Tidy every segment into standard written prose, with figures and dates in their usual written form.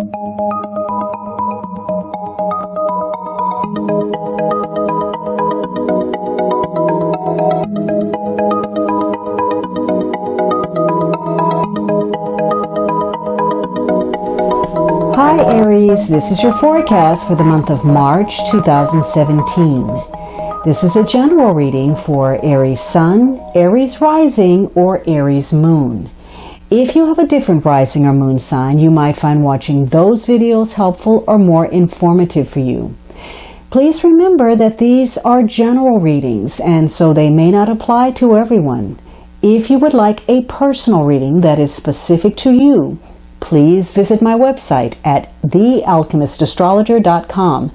Hi Aries, this is your forecast for the month of March 2017. This is a general reading for Aries Sun, Aries Rising, or Aries Moon. If you have a different rising or moon sign, you might find watching those videos helpful or more informative for you. Please remember that these are general readings, and so they may not apply to everyone. If you would like a personal reading that is specific to you, please visit my website at thealchemistastrologer.com.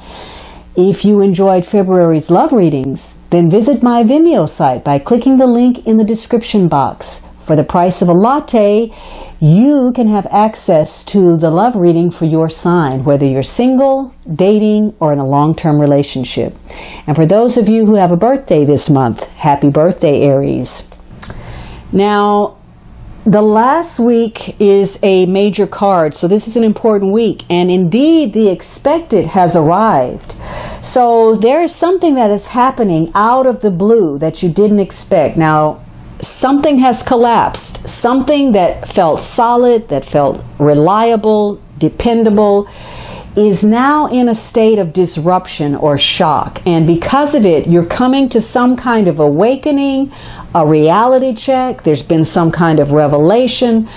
If you enjoyed February's love readings, then visit my Vimeo site by clicking the link in the description box. For the price of a latte, you can have access to the love reading for your sign, whether you're single, dating, or in a long-term relationship. And for those of you who have a birthday this month, happy birthday, Aries. Now, the last week is a major card, so this is an important week, and indeed the expected has arrived. So there is something that is happening out of the blue that you didn't expect. Now, something has collapsed. Something that felt solid, that felt reliable, dependable, is now in a state of disruption or shock. And because of it, you're coming to some kind of awakening, a reality check. There's been some kind of revelation,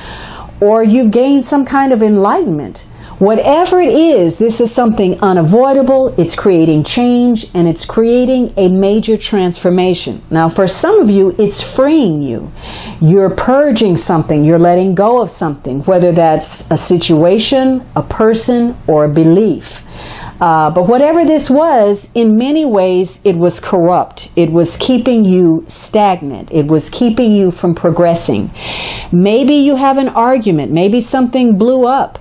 or you've gained some kind of enlightenment. Whatever it is, this is something unavoidable. It's creating change, and it's creating a major transformation. Now, for some of you, it's freeing you. You're purging something. You're letting go of something, whether that's a situation, a person, or a belief. But whatever this was, in many ways, it was corrupt. It was keeping you stagnant. It was keeping you from progressing. Maybe you have an argument. Maybe something blew up.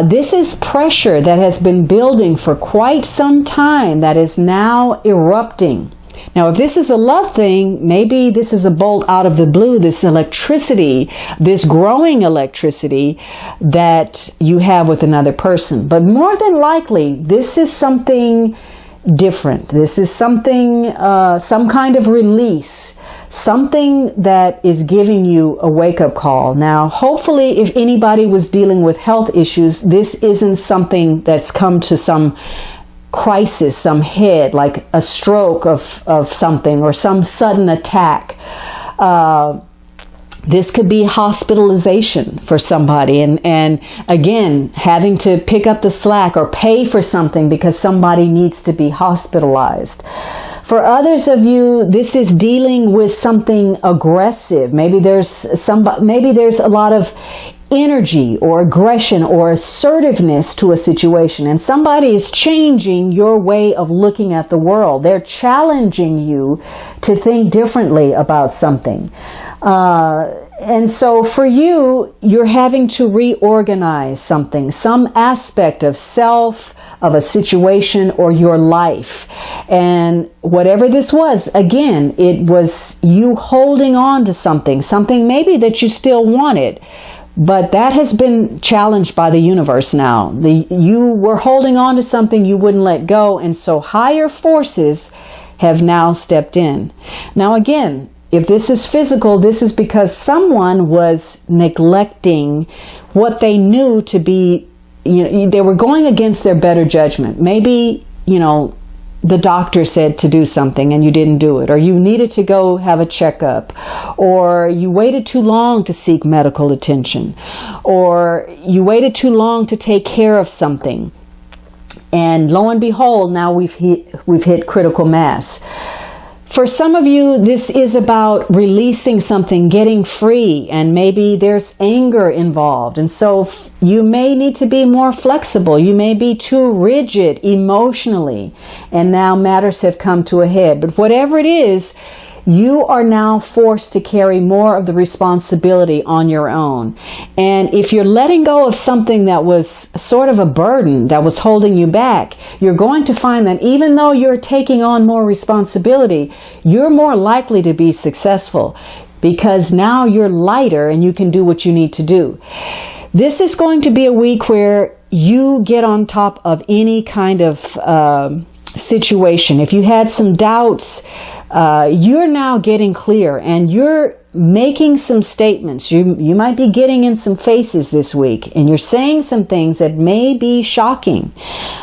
This is pressure that has been building for quite some time that is now erupting. Now, if this is a love thing, maybe this is a bolt out of the blue, this electricity, this growing electricity that you have with another person. But more than likely, this is something different. This is something, some kind of release, something that is giving you a wake-up call. Now, hopefully, if anybody was dealing with health issues, this isn't something that's come to some crisis, some head, like a stroke of something or some sudden attack. This could be hospitalization for somebody, and again, having to pick up the slack or pay for something because somebody needs to be hospitalized. For others of you, this is dealing with something aggressive. Maybe there's a lot of energy or aggression or assertiveness to a situation, and somebody is changing your way of looking at the world. They're challenging you to think differently about something. And so for you, you're having to reorganize something, some aspect of self, of a situation, or your life. And whatever this was, again, it was you holding on to something maybe that you still wanted. But that has been challenged by the universe now. You were holding on to something you wouldn't let go, and so higher forces have now stepped in. Now again, if this is physical, this is because someone was neglecting what they knew to be, they were going against their better judgment. Maybe, the doctor said to do something and you didn't do it, or you needed to go have a checkup, or you waited too long to seek medical attention, or you waited too long to take care of something. And lo and behold, now we've hit critical mass. For some of you, this is about releasing something, getting free, and maybe there's anger involved. And so you may need to be more flexible. You may be too rigid emotionally, and now matters have come to a head. But whatever it is, you are now forced to carry more of the responsibility on your own. And if you're letting go of something that was sort of a burden that was holding you back, you're going to find that even though you're taking on more responsibility, you're more likely to be successful because now you're lighter and you can do what you need to do. This is going to be a week where you get on top of any kind of situation. If you had some doubts, you're now getting clear, and you're making some statements. You might be getting in some faces this week, and you're saying some things that may be shocking.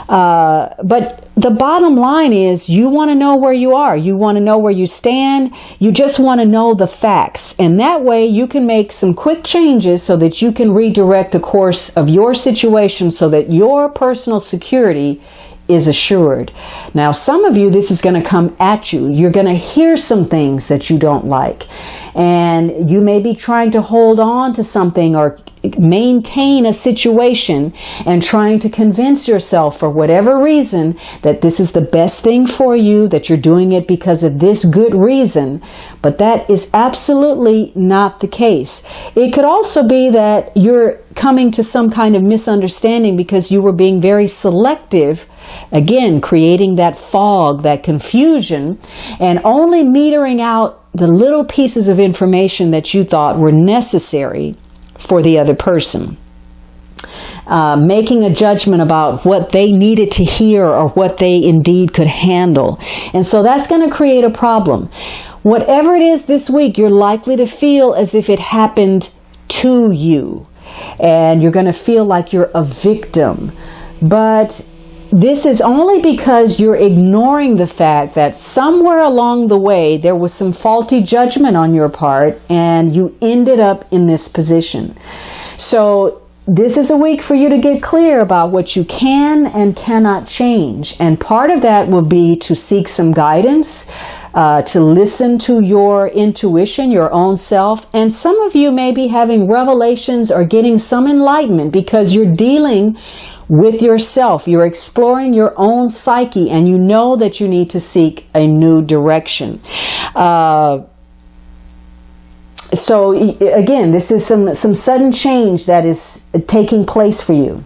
But the bottom line is, you want to know where you are. You want to know where you stand. You just want to know the facts. And that way you can make some quick changes so that you can redirect the course of your situation so that your personal security is assured. Now, some of you, this is going to come at you. You're going to hear some things that you don't like, and you may be trying to hold on to something or maintain a situation and trying to convince yourself for whatever reason that this is the best thing for you, that you're doing it because of this good reason. But that is absolutely not the case. It could also be that you're coming to some kind of misunderstanding because you were being very selective, again, creating that fog, that confusion, and only metering out the little pieces of information that you thought were necessary for the other person. Making a judgment about what they needed to hear or what they indeed could handle. And so that's going to create a problem. Whatever it is this week, you're likely to feel as if it happened to you. And you're going to feel like you're a victim. But this is only because you're ignoring the fact that somewhere along the way there was some faulty judgment on your part and you ended up in this position. So this is a week for you to get clear about what you can and cannot change. And part of that will be to seek some guidance, to listen to your intuition, your own self. And some of you may be having revelations or getting some enlightenment because you're dealing with yourself. You're exploring your own psyche, and you know that you need to seek a new direction. So again, this is some sudden change that is taking place for you.